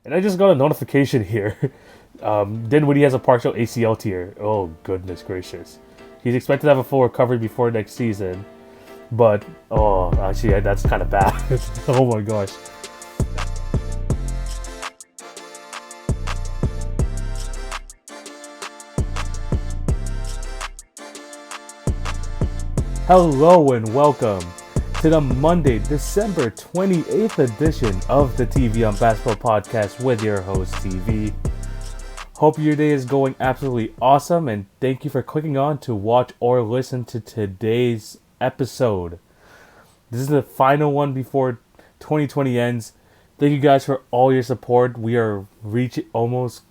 And I just got a notification here. Dinwiddie has a partial ACL tear. Oh, goodness gracious. He's expected to have a full recovery before next season. But, oh, actually, that's kind of bad. Oh my gosh. Hello and welcome to the Monday, December 28th edition of the TV on Basketball podcast with your host, TV. Hope your day is going absolutely awesome, and thank you for clicking on to watch or listen to today's episode. This is the final one before 2020 ends. Thank you guys for all your support. We are reaching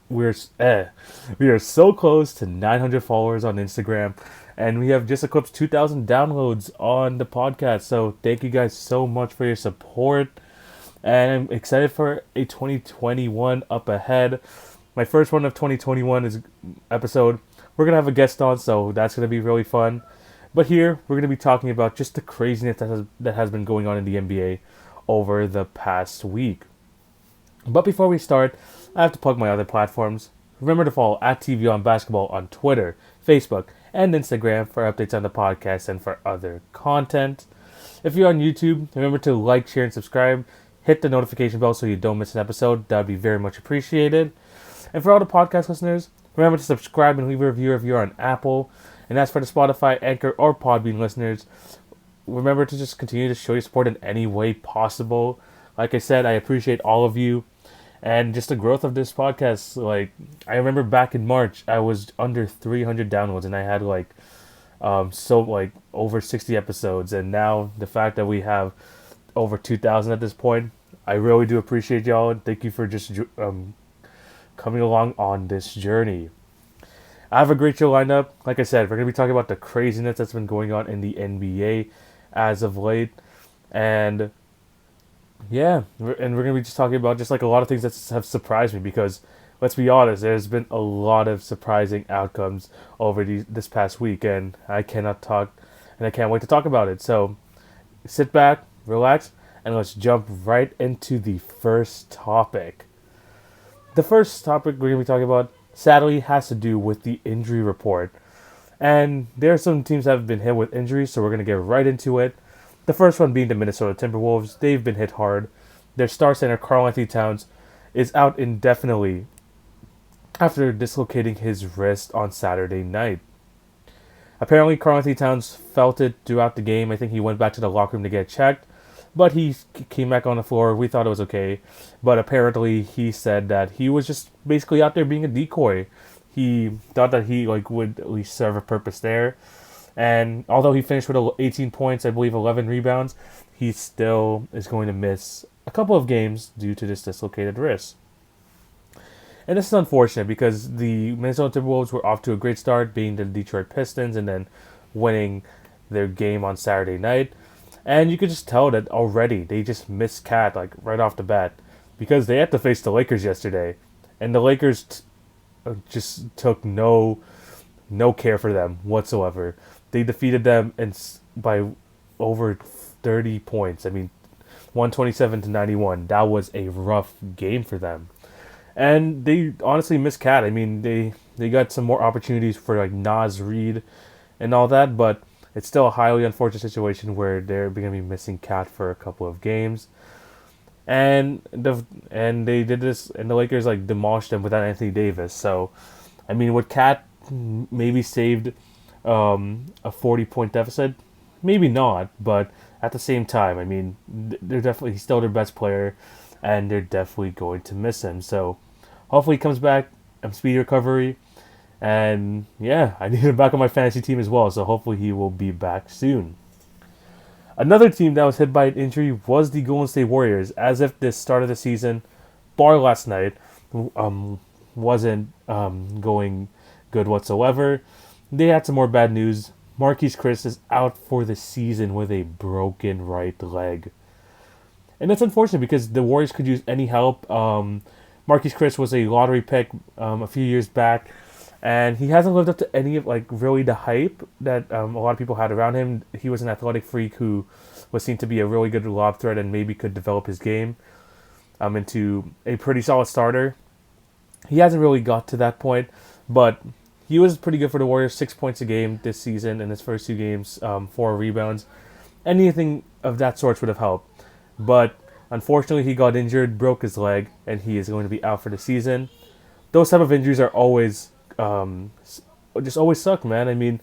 we are so close to 900 followers on Instagram, and we have just eclipsed 2,000 downloads on the podcast. So thank you guys so much for your support, and I'm excited for a 2021 up ahead. My first one of 2021 is episode. We're gonna have a guest on, so that's gonna be really fun. But here we're gonna be talking about just the craziness that has been going on in the NBA over the past week. But before we start, I have to plug my other platforms. Remember to follow at TV on Basketball on Twitter, Facebook, and Instagram for updates on the podcast and for other content. If you're on YouTube, remember to like, share, and subscribe. Hit the notification bell so you don't miss an episode. That would be very much appreciated. And for all the podcast listeners, remember to subscribe and leave a review if you're on Apple. And as for the Spotify, Anchor, or Podbean listeners, remember to just continue to show your support in any way possible. Like I said, I appreciate all of you. And just the growth of this podcast, like, I remember back in March, I was under 300 downloads, and I had, over 60 episodes. And now, the fact that we have over 2,000 at this point, I really do appreciate y'all, and thank you for just coming along on this journey. I have a great show lined up. Like I said, we're going to be talking about the craziness that's been going on in the NBA as of late. And yeah, we're going to be just talking about just like a lot of things that have surprised me, because let's be honest, there's been a lot of surprising outcomes over this past week, and I can't wait to talk about it. So sit back, relax, and let's jump right into the first topic. The first topic we're going to be talking about, sadly, has to do with the injury report. And there are some teams that have been hit with injuries, so we're going to get right into it. The first one being the Minnesota Timberwolves. They've been hit hard. Their star center, Karl-Anthony Towns, is out indefinitely after dislocating his wrist on Saturday night. Apparently, Karl-Anthony Towns felt it throughout the game. I think he went back to the locker room to get checked, but he came back on the floor. We thought it was okay, but apparently he said that he was just basically out there being a decoy. He thought that he would at least serve a purpose there. And although he finished with 18 points, I believe 11 rebounds, he still is going to miss a couple of games due to this dislocated wrist. And this is unfortunate because the Minnesota Timberwolves were off to a great start, being the Detroit Pistons and then winning their game on Saturday night. And you could just tell that already they just missed Cat right off the bat, because they had to face the Lakers yesterday, and the Lakers just took no care for them whatsoever. They defeated them by over 30 points. I mean, 127-91. That was a rough game for them. And they honestly missed Cat. I mean, they got some more opportunities for Naz Reid and all that, but it's still a highly unfortunate situation where they're going to be missing Cat for a couple of games. And they did this, and the Lakers demolished them without Anthony Davis. So, I mean, would Cat maybe saved a 40-point deficit? Maybe not, but at the same time, I mean, he's still their best player, and they're definitely going to miss him. So hopefully he comes back, speedy recovery, and yeah, I need him back on my fantasy team as well, so hopefully he will be back soon. Another team that was hit by an injury was the Golden State Warriors, as if this start of the season, bar last night, wasn't going good whatsoever. They had some more bad news. Marquise Chris is out for the season with a broken right leg. And that's unfortunate because the Warriors could use any help. Marquise Chris was a lottery pick a few years back, and he hasn't lived up to any of really the hype that a lot of people had around him. He was an athletic freak who was seen to be a really good lob threat and maybe could develop his game. into a pretty solid starter. He hasn't really got to that point, but he was pretty good for the Warriors. 6 points a game this season in his first 2 games, 4 rebounds. Anything of that sort would have helped. But unfortunately, he got injured, broke his leg, and he is going to be out for the season. Those type of injuries are always just always suck, man. I mean,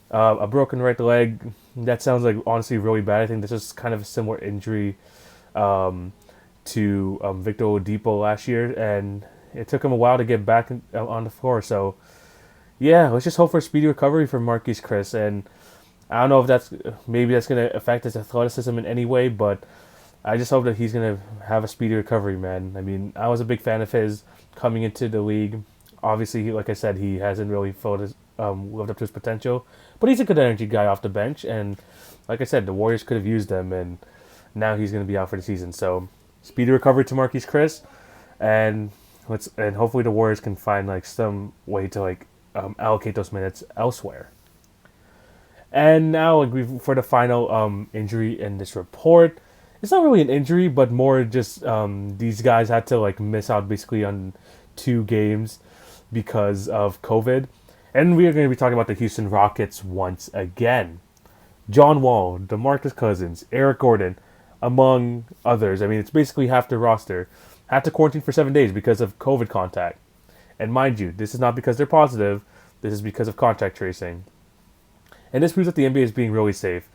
a broken right leg, that sounds like honestly really bad. I think this is kind of a similar injury to Victor Oladipo last year, and it took him a while to get back on the floor. So, yeah, let's just hope for a speedy recovery for Marquise Chris. And I don't know if maybe that's going to affect his athleticism in any way, but I just hope that he's going to have a speedy recovery, man. I mean, I was a big fan of his coming into the league. Obviously, like I said, he hasn't really lived up to his potential, but he's a good energy guy off the bench. And like I said, the Warriors could have used him, and now he's going to be out for the season. So, speedy recovery to Marquise Chris, and hopefully the Warriors can find like some way to allocate those minutes elsewhere. And now for the final injury in this report, it's not really an injury, but more just these guys had to miss out basically on 2 games because of COVID. And we are going to be talking about the Houston Rockets once again. John Wall, DeMarcus Cousins, Eric Gordon, among others. I mean, it's basically half the roster. Had to quarantine for 7 days because of COVID contact. And mind you, this is not because they're positive. This is because of contact tracing. And this proves that the NBA is being really safe.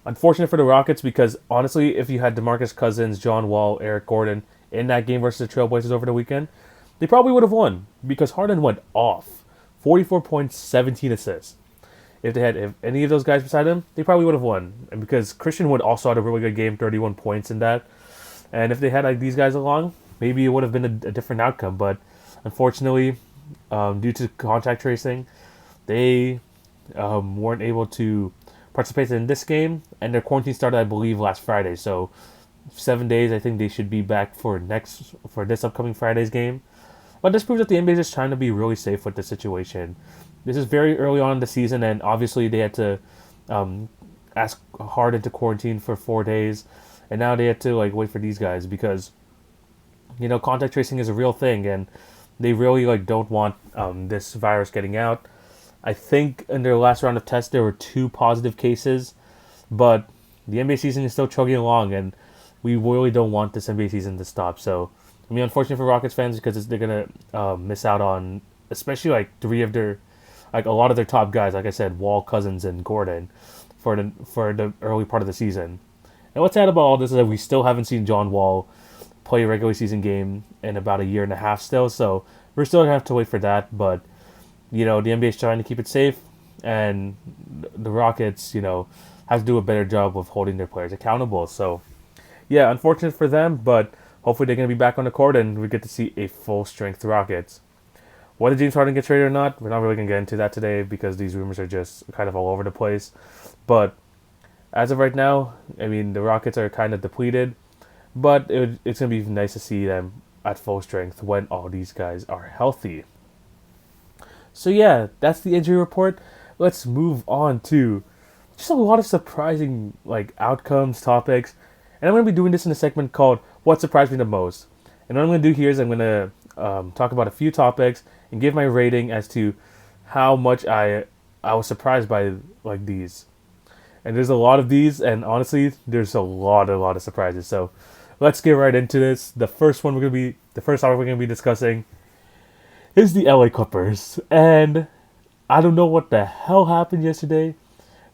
Unfortunate for the Rockets because, honestly, if you had DeMarcus Cousins, John Wall, Eric Gordon in that game versus the Trailblazers over the weekend, they probably would have won because Harden went off. 44 points, 17 assists. If any of those guys beside him, they probably would have won. And because Christian Wood also had a really good game, 31 points in that. And if they had these guys along, maybe it would have been a different outcome. But unfortunately, due to contact tracing, they weren't able to participate in this game. And their quarantine started, I believe, last Friday. So 7 days, I think they should be back for this upcoming Friday's game. But this proves that the NBA is just trying to be really safe with the situation. This is very early on in the season, and obviously they had to ask Harden to quarantine for 4 days, and now they had to wait for these guys because contact tracing is a real thing, and they really don't want this virus getting out. I think in their last round of tests there were 2 positive cases, but the NBA season is still chugging along, and we really don't want this NBA season to stop. So, I mean, unfortunate for Rockets fans because they're gonna miss out on especially 3 of their a lot of their top guys, like I said, Wall, Cousins, and Gordon, for the early part of the season. And what's sad about all this is that we still haven't seen John Wall play a regular season game in about a year and a half still, so we're still gonna have to wait for that. But the NBA is trying to keep it safe, and the Rockets, have to do a better job of holding their players accountable. So, yeah, unfortunate for them, but hopefully they're gonna be back on the court and we get to see a full strength Rockets. Whether James Harden gets traded or not, we're not really going to get into that today because these rumors are just kind of all over the place. But as of right now, I mean, the Rockets are kind of depleted, but it's going to be nice to see them at full strength when all these guys are healthy. So yeah, that's the injury report. Let's move on to just a lot of surprising outcomes, topics. And I'm going to be doing this in a segment called What Surprised Me the Most. And what I'm going to do here is I'm going to talk about a few topics and give my rating as to how much I was surprised by these. And there's a lot of these, and honestly, there's a lot of surprises. So let's get right into this. The first topic we're gonna be discussing is the LA Clippers. And I don't know what the hell happened yesterday,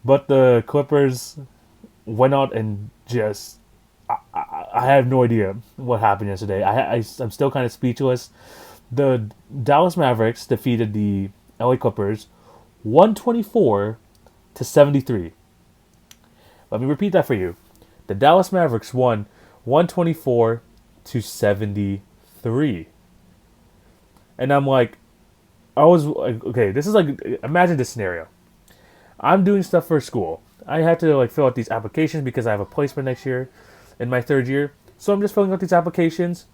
but the Clippers went out and just I have no idea what happened yesterday. I'm still kind of speechless. The Dallas Mavericks defeated the LA Clippers 124-73. Let me repeat that for you. The Dallas Mavericks won 124-73. And I'm okay, this is imagine this scenario. I'm doing stuff for school. I had to fill out these applications because I have a placement next year in my 3rd year. So I'm just filling out these applications.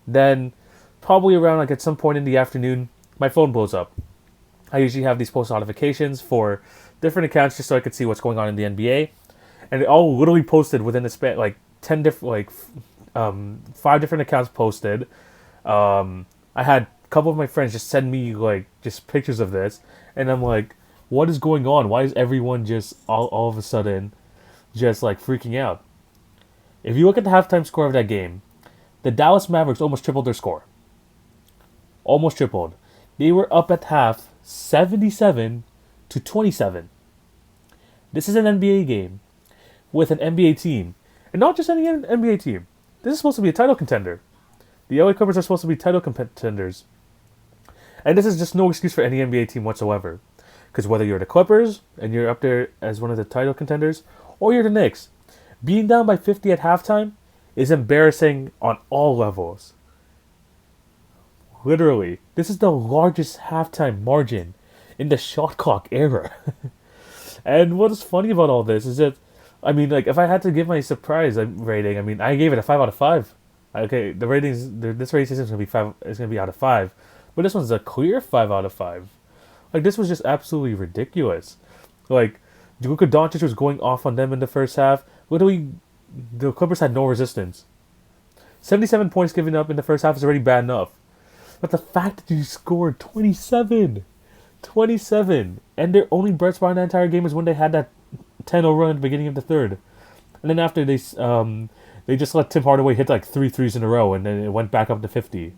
Then probably around at some point in the afternoon, my phone blows up. I usually have these post notifications for different accounts just so I could see what's going on in the NBA. And it all literally posted within a span 10 different 5 different accounts posted. I had a couple of my friends just send me like just pictures of this, and I'm like, what is going on? Why is everyone just all of a sudden just like freaking out? If you look at the halftime score of that game, the Dallas Mavericks almost tripled their score. Almost tripled. They were up at half 77-27. This is an NBA game with an NBA team. And not just any NBA team. This is supposed to be a title contender. The LA Clippers are supposed to be title contenders. And this is just no excuse for any NBA team whatsoever. Because whether you're the Clippers and you're up there as one of the title contenders, or you're the Knicks, being down by 50 at halftime is embarrassing on all levels. Literally, this is the largest halftime margin in the shot clock era. And what is funny about all this is that, I mean, like, if I had to give my surprise rating, I mean, I gave it a 5 out of 5. Okay, the ratings, this rating system is gonna be 5. It's gonna be out of 5, but this one's a clear 5 out of 5. Like, this was just absolutely ridiculous. Like, Luka Doncic was going off on them in the first half. Literally, the Clippers had no resistance. 77 points given up in the first half is already bad enough. But the fact that you scored 27, and their only bright spot in the entire game is when they had that 10-0 run at the beginning of the third. And then after they just let Tim Hardaway hit like 3 threes in a row, and then it went back up to 50.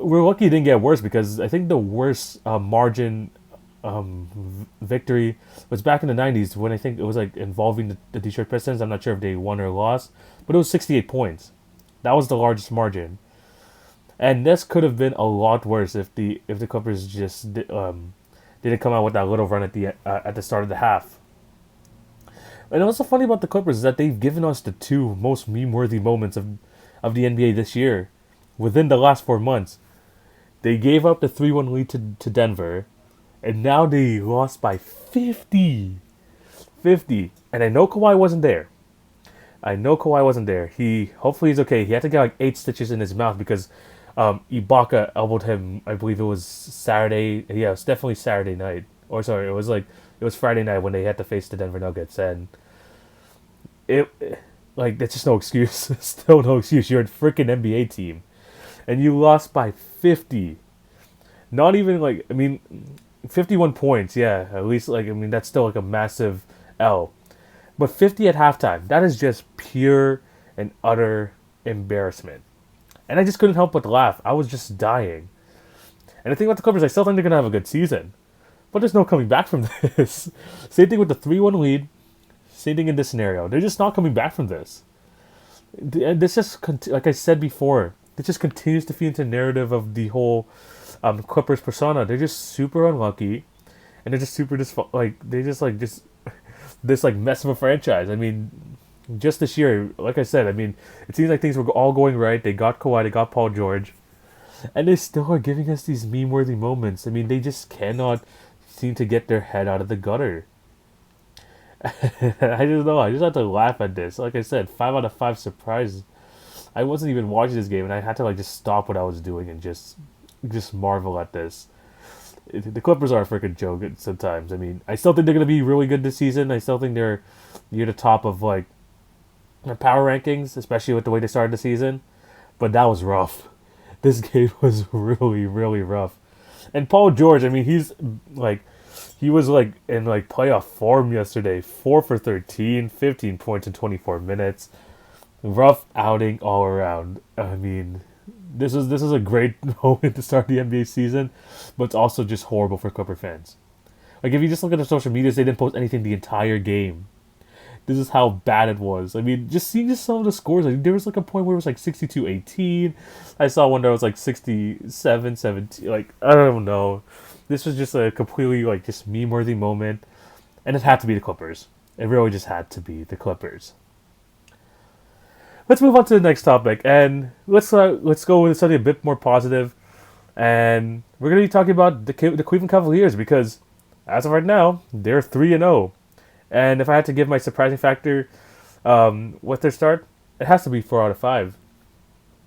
We're lucky it didn't get worse, because I think the worst margin victory was back in the 90s, when I think it was like involving the Detroit Pistons. I'm not sure if they won or lost, but it was 68 points. That was the largest margin. And this could have been a lot worse if the Clippers just didn't come out with that little run at the start of the half. And what's so funny about the Clippers is that they've given us the 2 most meme-worthy moments of the NBA this year, within the last 4 months. They gave up the 3-1 lead to Denver, and now they lost by 50. 50. And I know Kawhi wasn't there. Hopefully he's okay. He had to get like 8 stitches in his mouth because Ibaka elbowed him. I believe it was Saturday. Yeah, it was definitely Saturday night. Or sorry, it was Friday night when they had to face the Denver Nuggets, and that's just no excuse. Still no excuse. You're a freaking NBA team, and you lost by 50. Not even 51 points. Yeah, at least that's still like a massive L. But 50 at halftime, that is just pure and utter embarrassment. And I just couldn't help but laugh. I was just dying. And the thing about the Clippers, I still think they're going to have a good season. But there's no coming back from this. Same thing with the 3-1 lead. Same thing in this scenario. They're just not coming back from this. And this just, like I said before, it just continues to feed into the narrative of the whole Clippers persona. They're just super unlucky. And they're just super, this mess of a franchise. I mean, just this year, like I said, I mean, it seems like things were all going right. They got Kawhi, they got Paul George, and they still are giving us these meme-worthy moments. I mean, they just cannot seem to get their head out of the gutter. I just had to laugh at this. Like I said, 5 out of 5 surprise. I wasn't even watching this game, and I had to just stop what I was doing and just marvel at this. The Clippers are a freaking joke sometimes. I mean, I still think they're going to be really good this season. I still think they're near the top of their power rankings, especially with the way they started the season. But that was rough. This game was really, really rough. And Paul George, I mean, he was in playoff form yesterday. 4 for 13, 15 points in 24 minutes. Rough outing all around. I mean, this is a great moment to start the NBA season, but it's also just horrible for Clipper fans. If you just look at their social medias, they didn't post anything the entire game. This is how bad it was. I mean, just seeing some of the scores, there was a point where it was 62-18. I saw one that was 67-17. I don't know. This was just a completely just meme-worthy moment, and it had to be the Clippers. It really just had to be the Clippers. Let's move on to the next topic, and let's go with something a bit more positive. And we're going to be talking about the Cleveland Cavaliers, because as of right now, they're 3-0. And if I had to give my surprising factor with their start, it has to be 4 out of 5.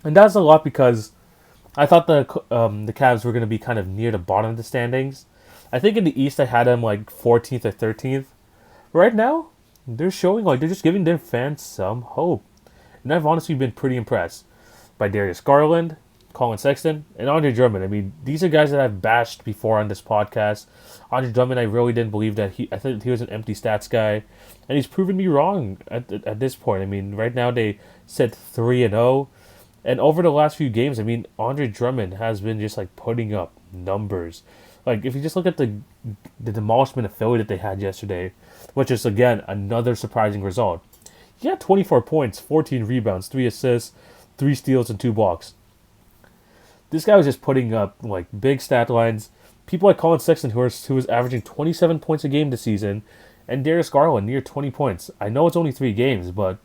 And that's a lot because I thought the Cavs were going to be kind of near the bottom of the standings. I think in the East I had them 14th or 13th. Right now, they're showing they're just giving their fans some hope. And I've honestly been pretty impressed by Darius Garland, Colin Sexton, and Andre Drummond. I mean, these are guys that I've bashed before on this podcast. Andre Drummond, I really didn't believe that I thought he was an empty stats guy, and he's proven me wrong at this point. I mean, right now they sit 3-0, and over the last few games, I mean, Andre Drummond has been just like putting up numbers. Like if you just look at the demolishment of Philly that they had yesterday, which is again another surprising result. He had 24 points, 14 rebounds, 3 assists, 3 steals, and 2 blocks. This guy was just putting up like big stat lines. People like Colin Sexton, who was averaging 27 points a game this season, and Darius Garland near 20 points. I know it's only 3 games, but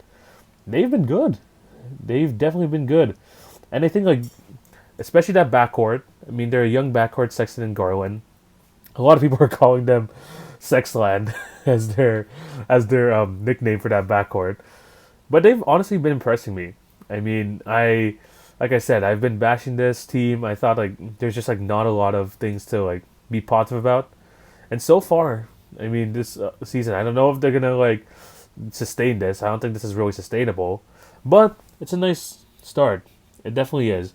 they've been good. They've definitely been good. And I think like, especially that backcourt. I mean, they're a young backcourt, Sexton and Garland. A lot of people are calling them Sexland as their nickname for that backcourt. But they've honestly been impressing me. I mean, like I said, I've been bashing this team. I thought like there's just like not a lot of things to like be positive about. And so far, I mean, this season, I don't know if they're gonna like sustain this. I don't think this is really sustainable, but it's a nice start. It definitely is.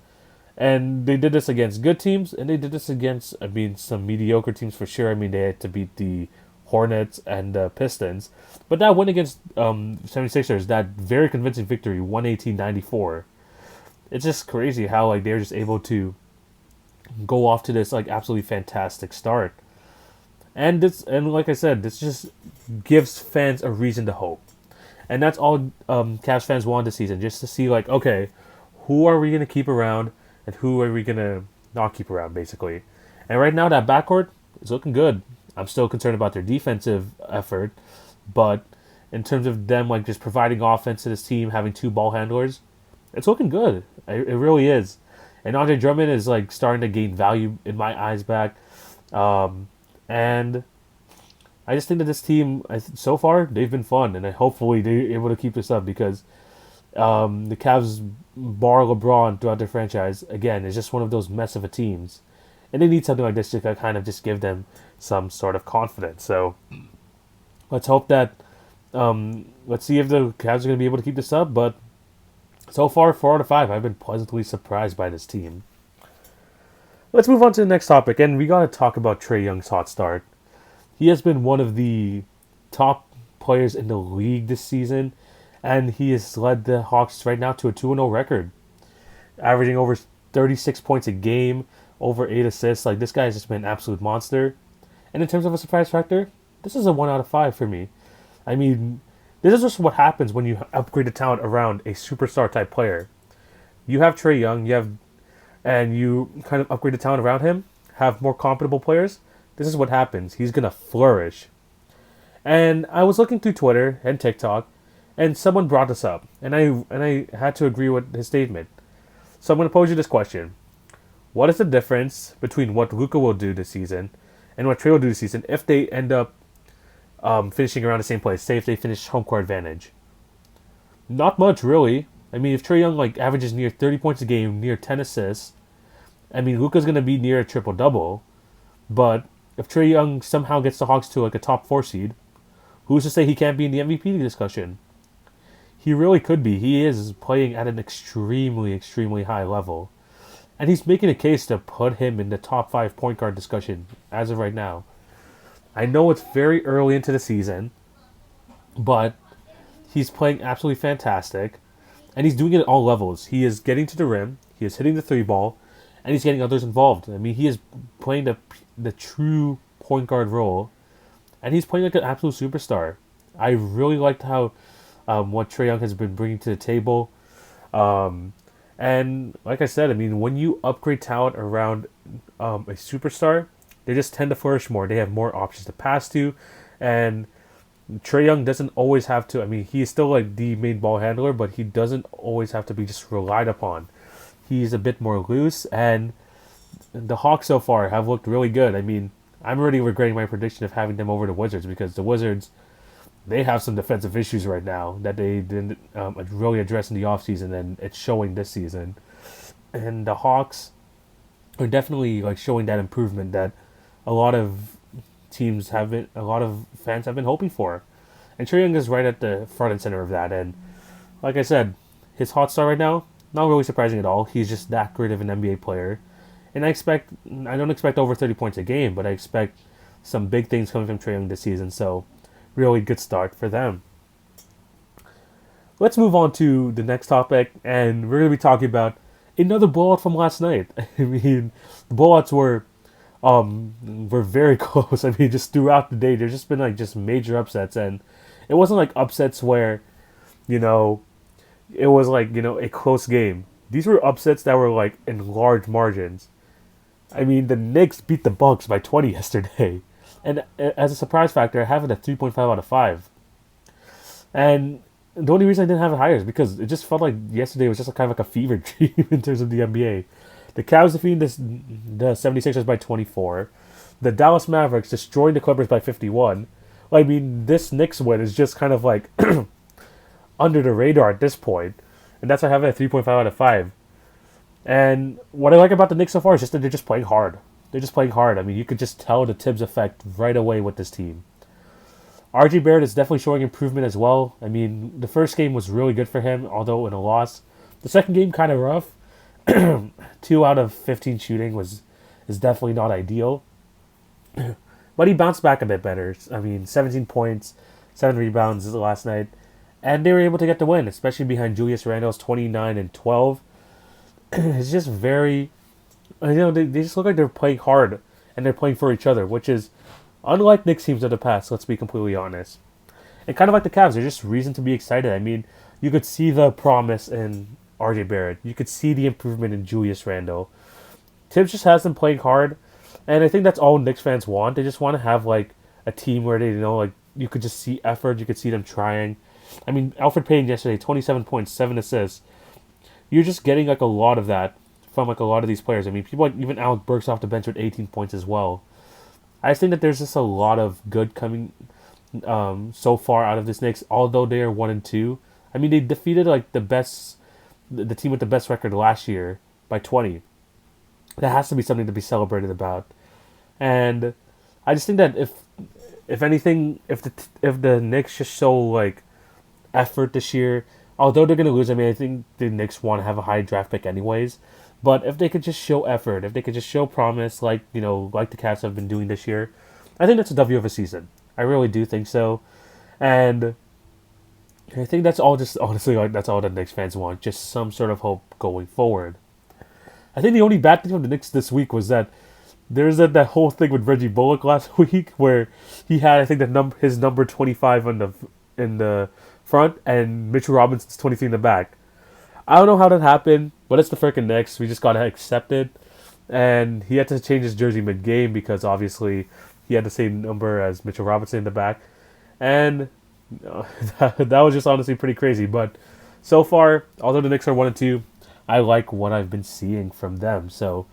And they did this against good teams, and they did this against, I mean, some mediocre teams for sure. I mean, they had to beat the Hornets and the Pistons. But that win against 76ers, that very convincing victory, 118-94. It's just crazy how like they're just able to go off to this like absolutely fantastic start. And like I said, this just gives fans a reason to hope. And that's all Cavs fans want this season, just to see like, okay, who are we going to keep around and who are we going to not keep around, basically. And right now, that backcourt is looking good. I'm still concerned about their defensive effort, but in terms of them like just providing offense to this team, having 2 ball handlers, it's looking good. It really is. And Andre Drummond is like starting to gain value in my eyes back. And I just think that this team, so far, they've been fun. And hopefully they're able to keep this up because the Cavs bar LeBron throughout their franchise, again, is just one of those mess of a teams. And they need something like this to kind of just give them some sort of confidence. So let's hope that, let's see if the Cavs are going to be able to keep this up. But so far, 4 out of 5, I've been pleasantly surprised by this team. Let's move on to the next topic, and we got to talk about Trae Young's hot start. He has been one of the top players in the league this season, and he has led the Hawks right now to a 2-0 record, averaging over 36 points a game, over 8 assists. Like, this guy has just been an absolute monster. And in terms of a surprise factor, this is a 1 out of 5 for me. I mean, this is just what happens when you upgrade the talent around a superstar type player. You have Trae Young, and you kind of upgrade the talent around him, have more compatible players. This is what happens. He's gonna flourish. And I was looking through Twitter and TikTok, and someone brought this up, and I had to agree with his statement. So I'm gonna pose you this question: what is the difference between what Luka will do this season and what Trae will do this season if they end up finishing around the same place? Say if they finish home court advantage. Not much, really. I mean, if Trae Young like averages near 30 points a game, near 10 assists, I mean, Luka's going to be near a triple-double. But if Trae Young somehow gets the Hawks to like a top 4 seed, who's to say he can't be in the MVP discussion? He really could be. He is playing at an extremely, extremely high level. And he's making a case to put him in the top 5 point guard discussion as of right now. I know it's very early into the season, but he's playing absolutely fantastic. And he's doing it at all levels. He is getting to the rim, he is hitting the 3-ball, and he's getting others involved. I mean, he is playing the true point guard role, and he's playing like an absolute superstar. I really liked how what Trae Young has been bringing to the table. And like I said, I mean, when you upgrade talent around a superstar, they just tend to flourish more. They have more options to pass to, and Trae Young doesn't always have to. I mean, he is still like the main ball handler, but he doesn't always have to be just relied upon. He's a bit more loose, and the Hawks so far have looked really good. I mean, I'm already regretting my prediction of having them over the Wizards because the Wizards, they have some defensive issues right now that they didn't really address in the offseason, and it's showing this season. And the Hawks are definitely like showing that improvement that a lot of fans have been hoping for. And Trae Young is right at the front and center of that. And like I said, his hot start right now, not really surprising at all. He's just that great of an NBA player. And I don't expect over 30 points a game, but I expect some big things coming from Trae Young this season. So, really good start for them. Let's move on to the next topic, and we're going to be talking about another blowout from last night. I mean, the blowouts were very close. I mean, just throughout the day, there's just been just major upsets, and it wasn't like upsets where, you know, it was a close game. These were upsets that were in large margins. I mean, the Knicks beat the Bucks by 20 yesterday, and as a surprise factor, I have it at 3.5 out of 5. And the only reason I didn't have it higher is because it just felt like yesterday was just kind of like a fever dream in terms of the NBA. The Cavs defeating the 76ers by 24. The Dallas Mavericks destroying the Clippers by 51. I mean, this Knicks win is just kind of under the radar at this point. And that's why I have it at 3.5 out of 5. And what I like about the Knicks so far is just that they're just playing hard. They're just playing hard. I mean, you could just tell the Tibbs effect right away with this team. RJ Barrett is definitely showing improvement as well. I mean, the first game was really good for him, although in a loss. The second game kind of rough. 2 out of 15 shooting is definitely not ideal. But he bounced back a bit better. I mean, 17 points, 7 rebounds last night. And they were able to get the win, especially behind Julius Randle's 29 and 12. It's just very... they just look like they're playing hard, and they're playing for each other, which is unlike Knicks teams of the past, let's be completely honest. And kind of like the Cavs, there's just reason to be excited. I mean, you could see the promise in RJ Barrett. You could see the improvement in Julius Randle. Tibbs just has them playing hard, and I think that's all Knicks fans want. They just want to have a team where they you could just see effort, you could see them trying. I mean, Alfred Payne yesterday, 27 points, 7 assists. You're just getting a lot of that from a lot of these players. I mean, people even Alec Burks off the bench with 18 points as well. I just think that there's just a lot of good coming so far out of this Knicks, although they are 1-2. I mean, they defeated the team with the best record last year by 20. That has to be something to be celebrated about. And I just think that if anything, if the Knicks just show effort this year, although they're gonna lose, I mean, I think the Knicks want to have a high draft pick anyways. But if they could just show effort, if they could just show promise, like the Cavs have been doing this year, I think that's a W of a season. I really do think so, and I think that's all. Just honestly, that's all the Knicks fans want, just some sort of hope going forward. I think the only bad thing from the Knicks this week was that there's that whole thing with Reggie Bullock last week, where he had his number 25 in the front and Mitchell Robinson's 23 in the back. I don't know how that happened, but it's the freaking Knicks. We just gotta accept it. And he had to change his jersey mid-game because obviously he had the same number as Mitchell Robinson in the back. And that was just honestly pretty crazy. But so far, although the Knicks are 1-2, I like what I've been seeing from them. So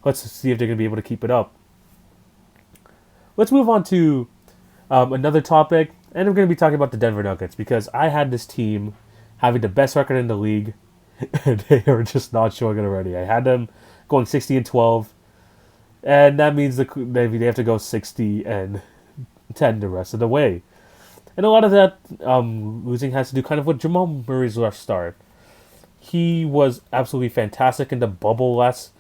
let's see if they're gonna be able to keep it up. Let's move on to another topic, and we're gonna be talking about the Denver Nuggets because I had this team having the best record in the league. And they are just not showing it already. I had them going 60-12, and that means they have to go 60-10 the rest of the way. And a lot of that losing has to do kind of with Jamal Murray's rough start. He was absolutely fantastic in the bubble last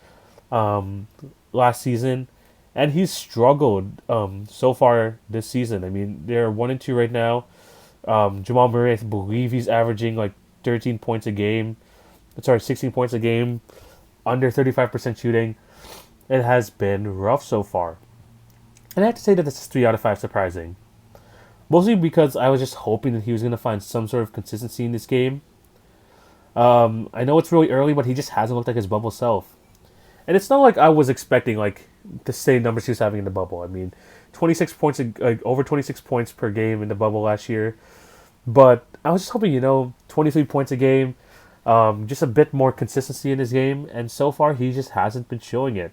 season, and he's struggled so far this season. I mean, they're 1-2 right now. Jamal Murray, I believe he's averaging 13 points a game. 16 points a game, under 35% shooting. It has been rough so far. And I have to say that this is 3 out of 5 surprising. Mostly because I was just hoping that he was going to find some sort of consistency in this game. I know it's really early, but he just hasn't looked like his bubble self. And it's not like I was expecting the same numbers he was having in the bubble. I mean, 26 points, over 26 points per game in the bubble last year. But I was just hoping, 23 points a game. Just a bit more consistency in his game, and so far he just hasn't been showing it.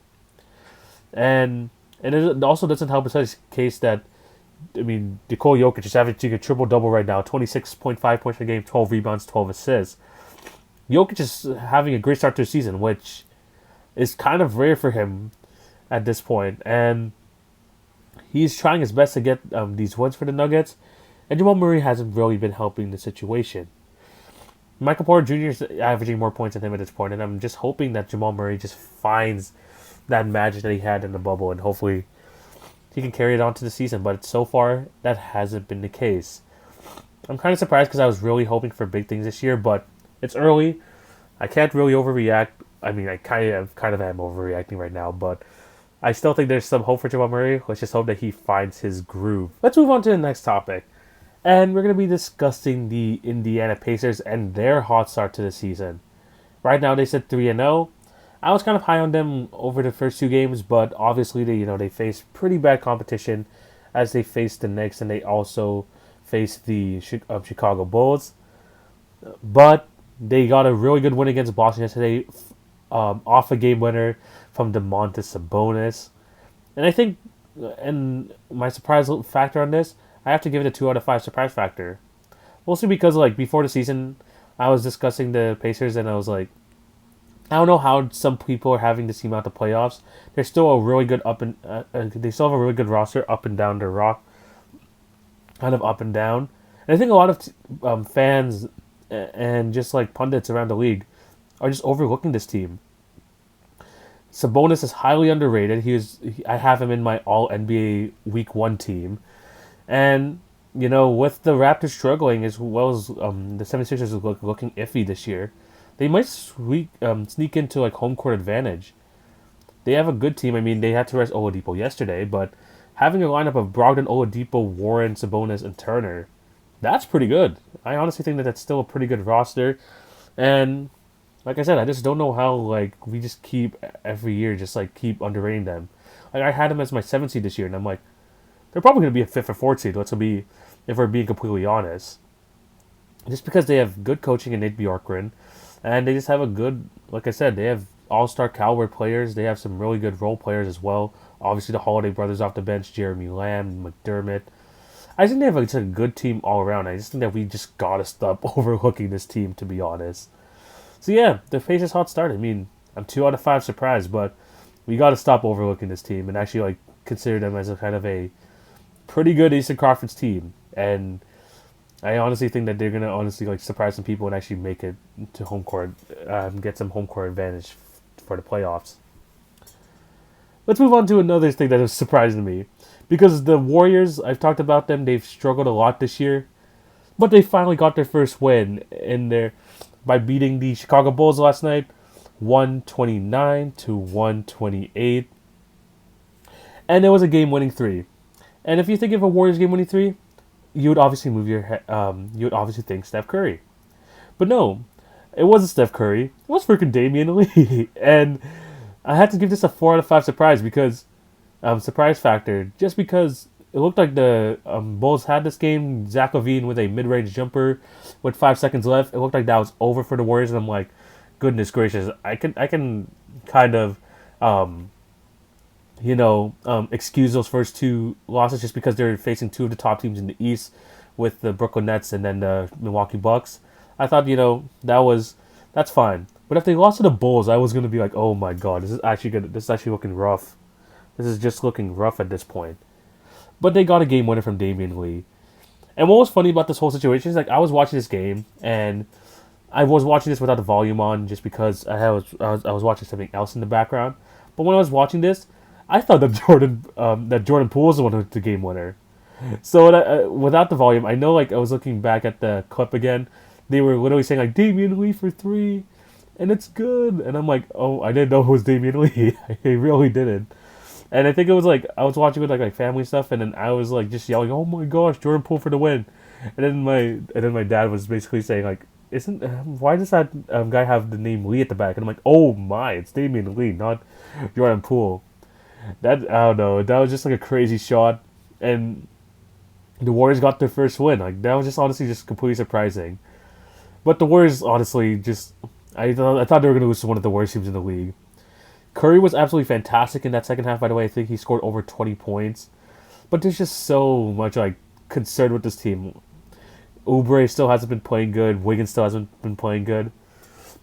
And it also doesn't help besides the case that, I mean, Nikola Jokic is averaging a triple-double right now, 26.5 points per game, 12 rebounds, 12 assists. Jokic is having a great start to the season, which is kind of rare for him at this point, and he's trying his best to get these wins for the Nuggets, and Jamal Murray hasn't really been helping the situation. Michael Porter Jr. is averaging more points than him at this point, and I'm just hoping that Jamal Murray just finds that magic that he had in the bubble, and hopefully he can carry it on to the season. But so far, that hasn't been the case. I'm kind of surprised because I was really hoping for big things this year, but it's early. I can't really overreact. I mean, I kind of am overreacting right now, but I still think there's some hope for Jamal Murray. Let's just hope that he finds his groove. Let's move on to the next topic. And we're going to be discussing the Indiana Pacers and their hot start to the season. Right now, they sit 3-0. I was kind of high on them over the first two games, but obviously they faced pretty bad competition as they faced the Knicks and they also faced the Chicago Bulls. But they got a really good win against Boston yesterday, off a game winner from Domantas Sabonis. And I think, and my surprise factor on this, I have to give it a 2 out of 5 surprise factor. Mostly because, like, before the season, I was discussing the Pacers and I was like, I don't know how some people are having this team out the playoffs. They're still a really good they still have a really good roster up and down the rock, kind of up and down. And I think a lot of fans and just like pundits around the league are just overlooking this team. Sabonis is highly underrated. I have him in my All NBA Week 1 team, and with the Raptors struggling as well as the 76ers looking iffy this year, they might sneak into like home court advantage. They have a good team. I mean, they had to rest Oladipo yesterday, but having a lineup of Brogdon, Oladipo, Warren, Sabonis, and Turner, that's pretty good. I honestly think that that's still a pretty good roster. And like I said, I just don't know how like we just keep every year just like keep underrating them. Like I had them as my 7th seed this year, and I'm like, they're probably going to be a 5th or 4th seed. If we're being completely honest. Just because they have good coaching in Nate Bjorkgren, and they just have a good, like I said, they have all-star caliber players. They have some really good role players as well. Obviously, the Holiday brothers off the bench, Jeremy Lamb, McDermott. I think they have a good team all around. I just think that we just gotta stop overlooking this team, to be honest. So yeah, the Pacers hot start. I mean, I'm 2 out of 5 surprised, but we gotta stop overlooking this team and actually like consider them as a kind of a pretty good Eastern Conference team. And I honestly think that they're gonna honestly like surprise some people and actually make it to home court, get some home court advantage for the playoffs. Let's move on to another thing that is surprising to me, because the Warriors, I've talked about them. They've struggled a lot this year, but they finally got their first win in there by beating the Chicago Bulls last night, 129-128, and it was a game-winning 3. And if you think of a Warriors game-winning 3, you would obviously move your head. You would obviously think Steph Curry, but no, it wasn't Steph Curry. It was freaking Damian Lee, and I had to give this a 4 out of 5 surprise because surprise factor. Just because it looked like the Bulls had this game. Zach LaVine with a mid-range jumper with 5 seconds left. It looked like that was over for the Warriors, and I'm like, goodness gracious, I can kind of excuse those first 2 losses just because they're facing 2 of the top teams in the East with the Brooklyn Nets and then the Milwaukee Bucks. I thought, that's fine. But if they lost to the Bulls, I was going to be like, oh my god, this is actually looking rough. This is just looking rough at this point. But they got a game winner from Damian Lee. And what was funny about this whole situation is, like, I was watching this game, and I was watching this without the volume on just because I was watching something else in the background. But when I was watching this, I thought that Jordan Poole was the one who was the game winner. So without the volume, I know, like, I was looking back at the clip again. They were literally saying, like, Damian Lee for 3, and it's good. And I'm like, oh, I didn't know it was Damian Lee. I really didn't. And I think it was like I was watching with like family stuff, and then I was like just yelling, "Oh my gosh, Jordan Poole for the win!" And then my dad was basically saying like, "Isn't why does that guy have the name Lee at the back?" And I'm like, "Oh my, it's Damian Lee, not Jordan Poole." That I don't know. That was just like a crazy shot, and the Warriors got their first win. Like that was just honestly just completely surprising. But the Warriors honestly just I thought they were gonna lose to one of the worst teams in the league. Curry was absolutely fantastic in that second half, by the way. I think he scored over 20 points. But there's just so much like concern with this team. Oubre still hasn't been playing good. Wiggins still hasn't been playing good.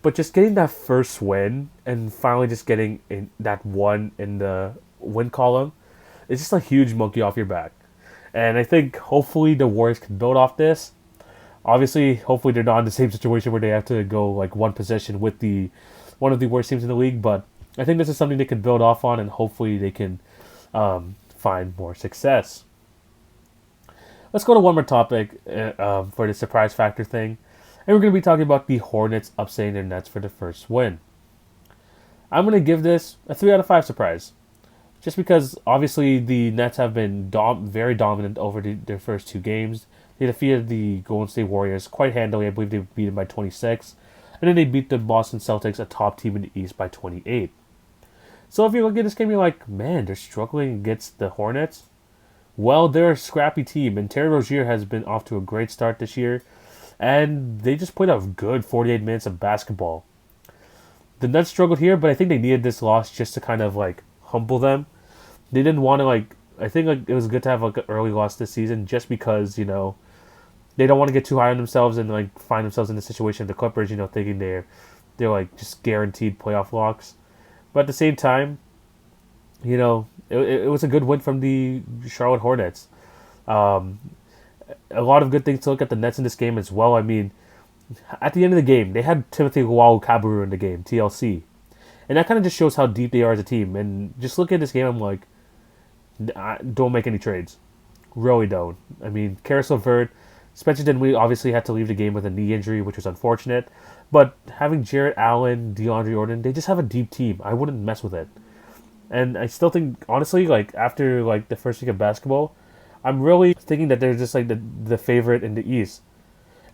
But just getting that first win and finally just getting that one in the win column, it's just a huge monkey off your back. And I think hopefully the Warriors can build off this. Obviously, hopefully they're not in the same situation where they have to go like one possession with the one of the worst teams in the league. But I think this is something they can build off on, and hopefully they can find more success. Let's go to one more topic for the surprise factor thing, and we're going to be talking about the Hornets upsetting their Nets for the first win. I'm going to give this a 3 out of 5 surprise. Just because, obviously, the Nets have been very dominant over their first 2 games. They defeated the Golden State Warriors quite handily. I believe they beat them by 26. And then they beat the Boston Celtics, a top team in the East, by 28. So if you look at this game, you're like, man, they're struggling against the Hornets. Well, they're a scrappy team, and Terry Rozier has been off to a great start this year. And they just played a good 48 minutes of basketball. The Nets struggled here, but I think they needed this loss just to kind of like humble them. They didn't want to I think like it was good to have like an early loss this season just because, they don't want to get too high on themselves and like find themselves in the situation of the Clippers, thinking they're like just guaranteed playoff locks. But at the same time, it was a good win from the Charlotte Hornets. A lot of good things to look at the Nets in this game as well. I mean, at the end of the game, they had Timothy Luwawu-Cabarrot in the game, TLC. And that kind of just shows how deep they are as a team. And just looking at this game, I'm like, don't make any trades. Really don't. I mean, Karis LeVert, Spencer Dinwiddie obviously had to leave the game with a knee injury, which was unfortunate. But having Jarrett Allen, DeAndre Jordan, they just have a deep team. I wouldn't mess with it. And I still think, honestly, like after like the first week of basketball, I'm really thinking that they're just like the favorite in the East.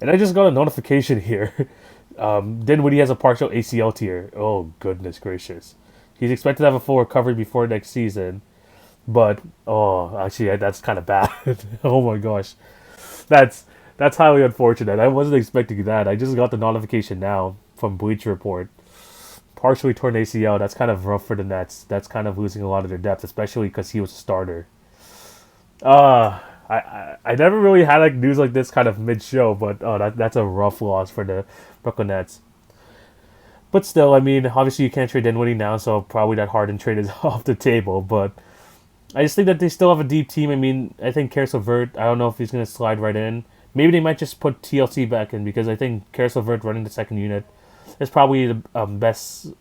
And I just got a notification here. Dinwiddie has a partial ACL tear. Oh, goodness gracious. He's expected to have a full recovery before next season. But, actually, that's kind of bad. Oh, my gosh. That's highly unfortunate. I wasn't expecting that. I just got the notification now from Bleacher Report. Partially torn ACL. That's kind of rough for the Nets. That's kind of losing a lot of their depth, especially because he was a starter. I never really had like news like this kind of mid-show, but that's a rough loss for the Brooklyn Nets. But still, I mean, obviously you can't trade Dinwiddie now, so probably that Harden trade is off the table. But I just think that they still have a deep team. I mean, I think Karis LeVert, I don't know if he's going to slide right in. Maybe they might just put TLC back in because I think Karis LeVert running the second unit is probably the best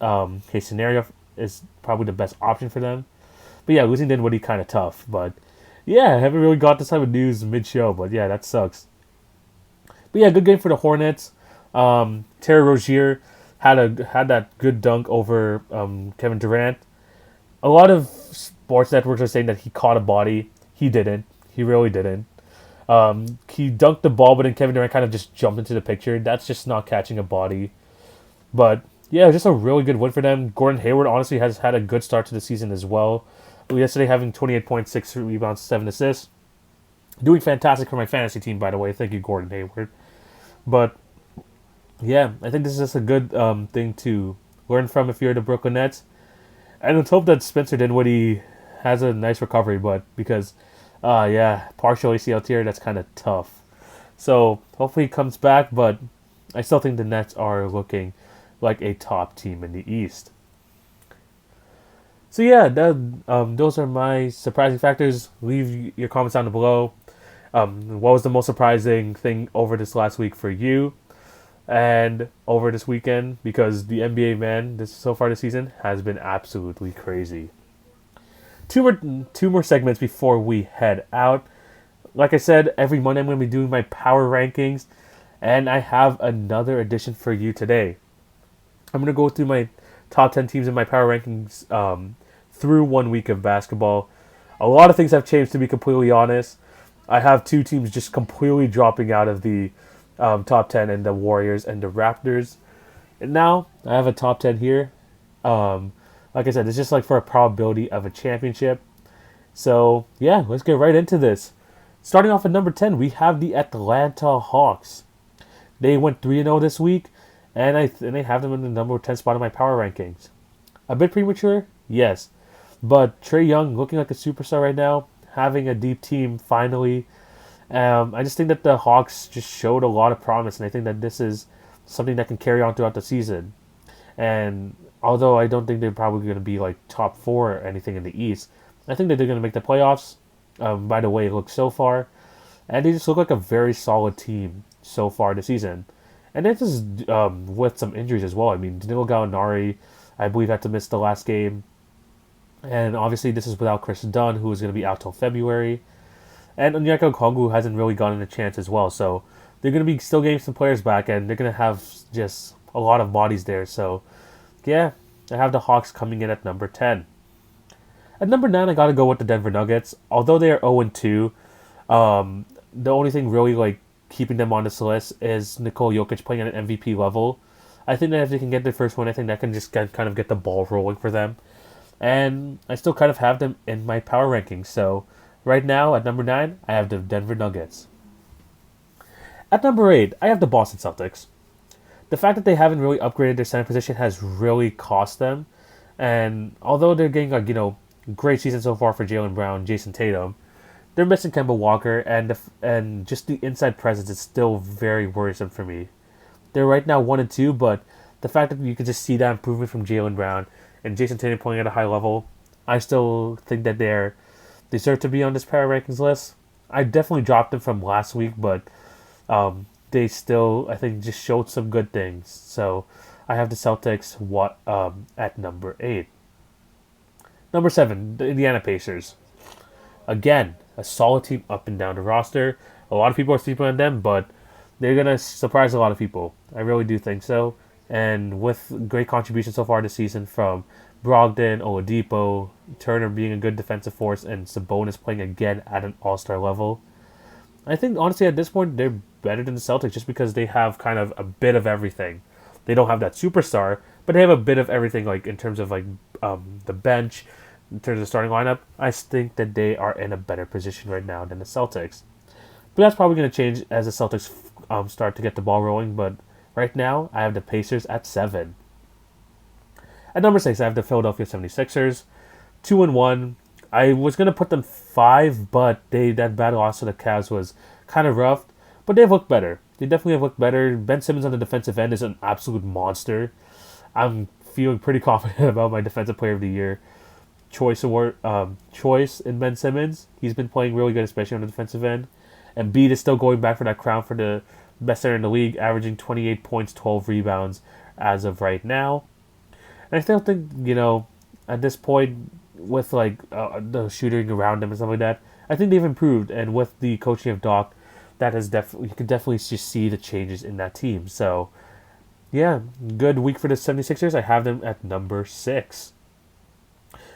case scenario, is probably the best option for them. But yeah, losing Dinwiddie kind of tough, but yeah, I haven't really got this type of news mid-show, but yeah, that sucks. But yeah, good game for the Hornets. Terry Rozier had that good dunk over Kevin Durant. A lot of sports networks are saying that he caught a body. He didn't. He really didn't. He dunked the ball, but then Kevin Durant kind of just jumped into the picture. That's just not catching a body. But yeah, just a really good win for them. Gordon Hayward honestly has had a good start to the season as well. Yesterday having 28.6 rebounds, 7 assists. Doing fantastic for my fantasy team, by the way. Thank you, Gordon Hayward. But yeah, I think this is just a good thing to learn from if you're the Brooklyn Nets. And let's hope that Spencer Dinwiddie has a nice recovery, but because, partial ACL tear, that's kind of tough. So hopefully he comes back, but I still think the Nets are looking like a top team in the East. So yeah, those are my surprising factors. Leave your comments down below. What was the most surprising thing over this last week for you and over this weekend? Because the NBA, man, so far this season has been absolutely crazy. Two more segments before we head out. Like I said, every Monday I'm going to be doing my power rankings, and I have another edition for you today. I'm going to go through my top 10 teams in my power rankings through 1 week of basketball. A lot of things have changed, to be completely honest. I have 2 teams just completely dropping out of the top 10, and the Warriors and the Raptors. And now I have a top 10 here. Like I said, it's just like for a probability of a championship. So yeah, let's get right into this. Starting off at number 10, we have the Atlanta Hawks. They went 3-0 this week, and I have them in the number 10 spot in my power rankings. A bit premature, yes, but Trae Young looking like a superstar right now, having a deep team finally. I just think that the Hawks just showed a lot of promise, and I think that this is something that can carry on throughout the season. And although I don't think they're probably going to be like top 4 or anything in the East, I think that they're going to make the playoffs. By the way it looks so far, and they just look like a very solid team. so far this season. And this is with some injuries as well. I mean, Danilo Gallinari, I believe, had to miss the last game. And obviously, this is without Chris Dunn, who is going to be out till February. And Onyeka Okongwu hasn't really gotten a chance as well. So they're going to be still getting some players back, and they're going to have just a lot of bodies there. So, yeah, I have the Hawks coming in at number 10. At number 9, I got to go with the Denver Nuggets. Although they are 0-2, the only thing really like keeping them on this list is Nikola Jokic playing at an MVP level. I think that if they can get their first win, I think that can just kind of get the ball rolling for them. And I still kind of have them in my power rankings. So right now, at number 9, I have the Denver Nuggets. At number 8, I have the Boston Celtics. The fact that they haven't really upgraded their center position has really cost them. And although they're getting a great season so far for Jaylen Brown, Jason Tatum, they're missing Kemba Walker, and just the inside presence is still very worrisome for me. They're right now 1-2, but the fact that you can just see that improvement from Jaylen Brown and Jason Tatum playing at a high level, I still think that they deserve to be on this power rankings list. I definitely dropped them from last week, but they still, I think, just showed some good things. So I have the Celtics at number 8. Number 7, the Indiana Pacers. Again, a solid team up and down the roster. A lot of people are sleeping on them, but they're going to surprise a lot of people. I really do think so. And with great contributions so far this season from Brogdon, Oladipo, Turner being a good defensive force, and Sabonis playing again at an all-star level, I think, honestly, at this point, they're better than the Celtics just because they have kind of a bit of everything. They don't have that superstar, but they have a bit of everything, like in terms of the bench, in terms of starting lineup. I think that they are in a better position right now than the Celtics. But that's probably going to change as the Celtics start to get the ball rolling. But right now, I have the Pacers at 7. At number 6, I have the Philadelphia 76ers. 2-1. I was going to put them 5, but that bad loss to the Cavs was kind of rough. But they've looked better. They definitely have looked better. Ben Simmons on the defensive end is an absolute monster. I'm feeling pretty confident about my Defensive Player of the Year choice in Ben Simmons. He's been playing really good, especially on the defensive end. And Embiid is still going back for that crown for the best center in the league, averaging 28 points, 12 rebounds as of right now. And I still think, at this point, with the shooting around them and stuff like that, I think they've improved. And with the coaching of Doc, that has you can definitely just see the changes in that team. So, yeah, good week for the 76ers. I have them at number 6.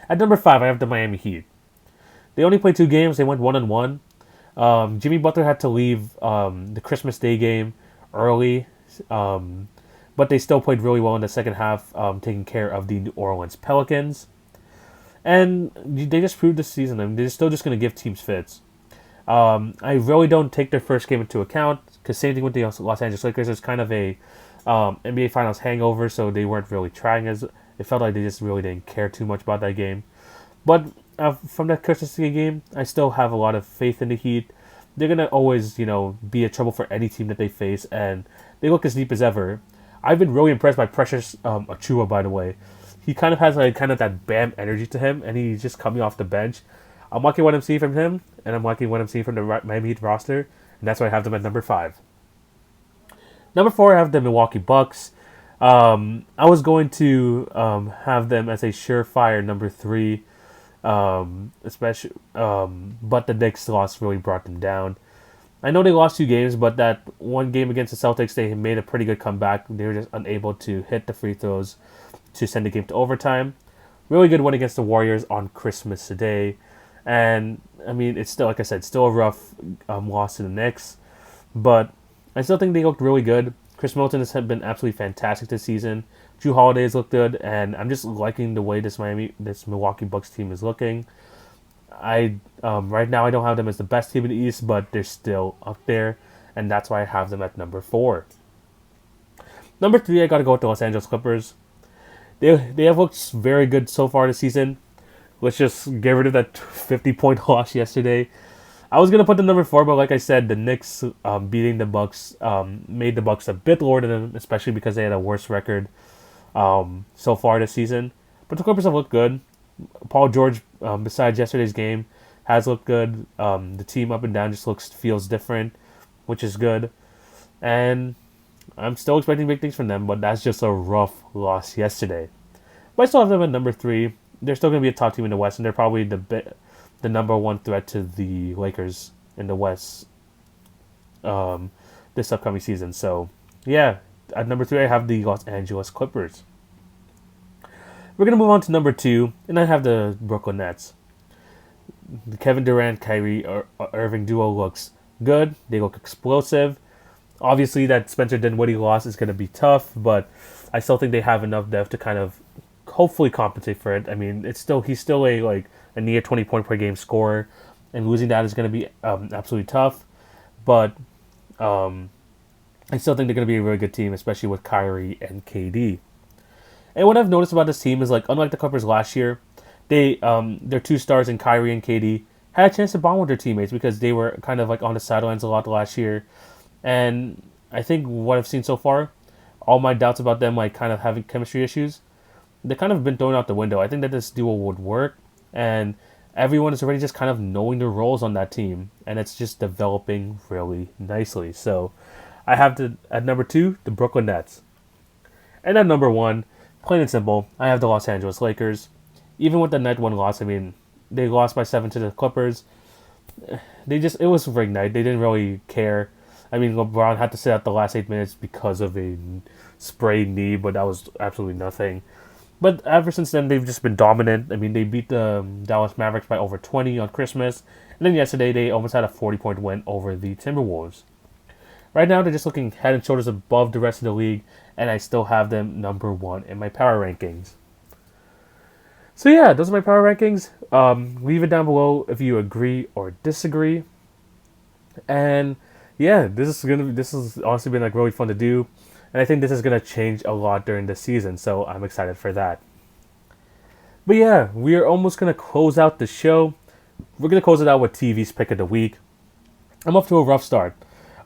At number 5, I have the Miami Heat. They only played 2 games. They went 1-1. Jimmy Butler had to leave the Christmas Day game early, but they still played really well in the second half, taking care of the New Orleans Pelicans. And they just proved this season. I mean, they're still just going to give teams fits. I really don't take their first game into account, because same thing with the Los Angeles Lakers. It's kind of a NBA Finals hangover, so they weren't really trying as... It felt like they just really didn't care too much about that game. But from that Christmas Day game, I still have a lot of faith in the Heat. They're going to always, be a trouble for any team that they face, and they look as deep as ever. I've been really impressed by Precious Achiuwa, by the way. He kind of has that Bam energy to him, and he's just coming off the bench. I'm liking what I'm seeing from him, and I'm liking what I'm seeing from the Miami Heat roster, and that's why I have them at number 5. Number 4, I have the Milwaukee Bucks. I was going to have them as a surefire number 3, especially, but the Knicks loss really brought them down. I know they lost 2 games, but that one game against the Celtics, they made a pretty good comeback. They were just unable to hit the free throws to send the game to overtime. Really good win against the Warriors on Christmas Day. And, I mean, it's still, like I said, still a rough loss to the Knicks. But I still think they looked really good. Chris Middleton has been absolutely fantastic this season. Drew Holiday has looked good, and I'm just liking the way this Milwaukee Bucks team is looking. Right now I don't have them as the best team in the East, but they're still up there, and that's why I have them at number 4. Number 3, I got to go with the Los Angeles Clippers. They have looked very good so far this season. Let's just get rid of that 50-point loss yesterday. I was gonna put the number 4, but like I said, the Knicks beating the Bucks made the Bucks a bit lower than them, especially because they had a worse record so far this season. But the Clippers have looked good. Paul George, besides yesterday's game, has looked good. The team up and down just feels different, which is good. And I'm still expecting big things from them, but that's just a rough loss yesterday. But I still have them at number 3. They're still going to be a top team in the West, and they're probably the number 1 threat to the Lakers in the West this upcoming season. So, yeah, at number 3, I have the Los Angeles Clippers. We're going to move on to number 2, and I have the Brooklyn Nets. The Kevin Durant, Kyrie Irving duo looks good. They look explosive. Obviously, that Spencer Dinwiddie loss is going to be tough, but I still think they have enough depth to kind of hopefully compensate for it. I mean, he's still a near 20-point per game scorer, and losing that is going to be absolutely tough. But I still think they're going to be a really good team, especially with Kyrie and KD. And what I've noticed about this team is, like, unlike the Clippers last year, their 2 stars in Kyrie and KD had a chance to bond with their teammates because they were kind of like on the sidelines a lot last year. And I think what I've seen so far, all my doubts about them like kind of having chemistry issues, they kind of been thrown out the window. I think that this duo would work, and everyone is already just kind of knowing their roles on that team, and it's just developing really nicely. So I have at number 2, the Brooklyn Nets. And at number 1, plain and simple, I have the Los Angeles Lakers. Even with the night 1 loss, I mean, they lost by 7 to the Clippers. It was ring night. They didn't really care. I mean, LeBron had to sit out the last 8 minutes because of a sprained knee, but that was absolutely nothing. But ever since then, they've just been dominant. I mean, they beat the Dallas Mavericks by over 20 on Christmas. And then yesterday, they almost had a 40-point win over the Timberwolves. Right now, they're just looking head and shoulders above the rest of the league, and I still have them number 1 in my power rankings. So yeah, those are my power rankings. Leave it down below if you agree or disagree. And yeah, this has honestly been like really fun to do, and I think this is gonna change a lot during the season. So I'm excited for that. But yeah, we are almost gonna close out the show. We're gonna close it out with TV's pick of the week. I'm off to a rough start,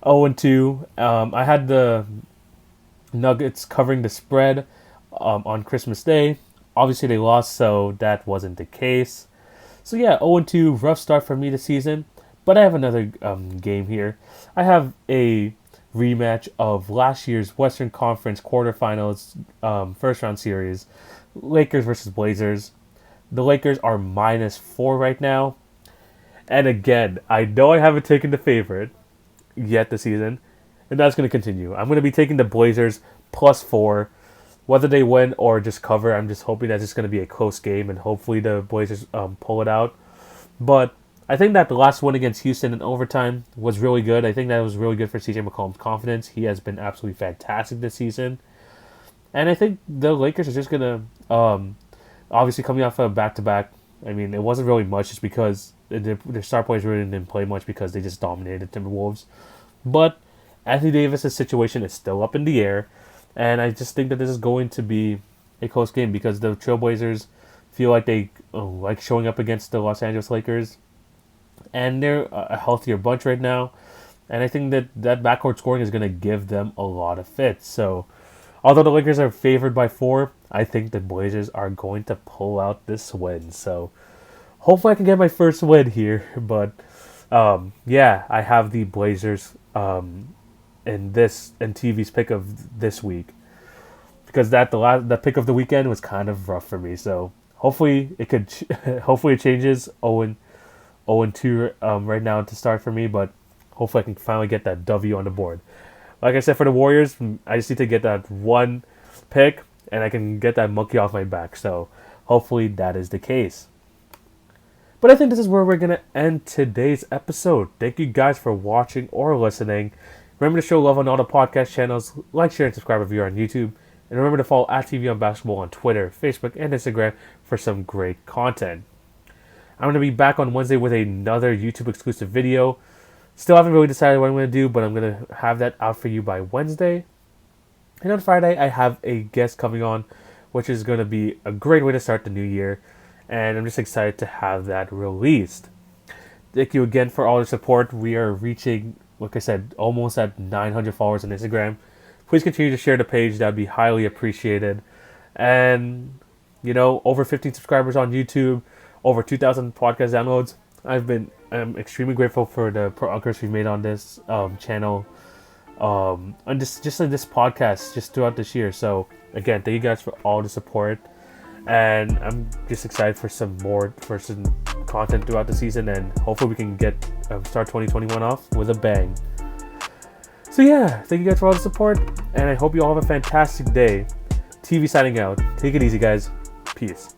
0-2. I had the Nuggets covering the spread on Christmas Day. Obviously, they lost, so that wasn't the case. So yeah, 0-2, rough start for me this season. But I have another game here. I have a rematch of last year's Western Conference quarterfinals first round series, Lakers versus Blazers. The Lakers are -4 right now. And again, I know I haven't taken the favorite yet this season, and that's going to continue. I'm going to be taking the Blazers +4. Whether they win or just cover, I'm just hoping that it's going to be a close game, and hopefully the Blazers pull it out. But I think that the last one against Houston in overtime was really good. I think that was really good for CJ McCollum's confidence. He has been absolutely fantastic this season. And I think the Lakers are just going to, obviously coming off a back-to-back, I mean, it wasn't really much just because their star players really didn't play much because they just dominated the Timberwolves. But Anthony Davis' situation is still up in the air. And I just think that this is going to be a close game because the Trailblazers feel like they like showing up against the Los Angeles Lakers. And they're a healthier bunch right now. And I think that backcourt scoring is going to give them a lot of fits. So, although the Lakers are favored by 4, I think the Blazers are going to pull out this win. So, hopefully I can get my first win here. But, yeah, I have the Blazers in TV's pick of this week, because the pick of the weekend was kind of rough for me. So hopefully it changes. 0-2 right now to start for me, but hopefully I can finally get that W on the board. Like I said, for the Warriors, I just need to get that one pick and I can get that monkey off my back. So hopefully that is the case. But I think this is where we're going to end today's episode. Thank you guys for watching or listening. Remember to show love on all the podcast channels. Like, share, and subscribe if you're on YouTube. And remember to follow @TV on Basketball on Twitter, Facebook, and Instagram for some great content. I'm going to be back on Wednesday with another YouTube exclusive video. Still haven't really decided what I'm going to do, but I'm going to have that out for you by Wednesday. And on Friday, I have a guest coming on, which is going to be a great way to start the new year. And I'm just excited to have that released. Thank you again for all the support. We are reaching, like I said, almost at 900 followers on Instagram. Please continue to share the page. That would be highly appreciated. And, over 15 subscribers on YouTube, over 2,000 podcast downloads. I'm extremely grateful for the progress we've made on this channel. and just like this podcast just throughout this year. So again, thank you guys for all the support, and I'm just excited for some content throughout the season, and hopefully we can get start 2021 off with a bang. So yeah, thank you guys for all the support, and I hope you all have a fantastic day. TV signing out. Take it easy, guys. Peace.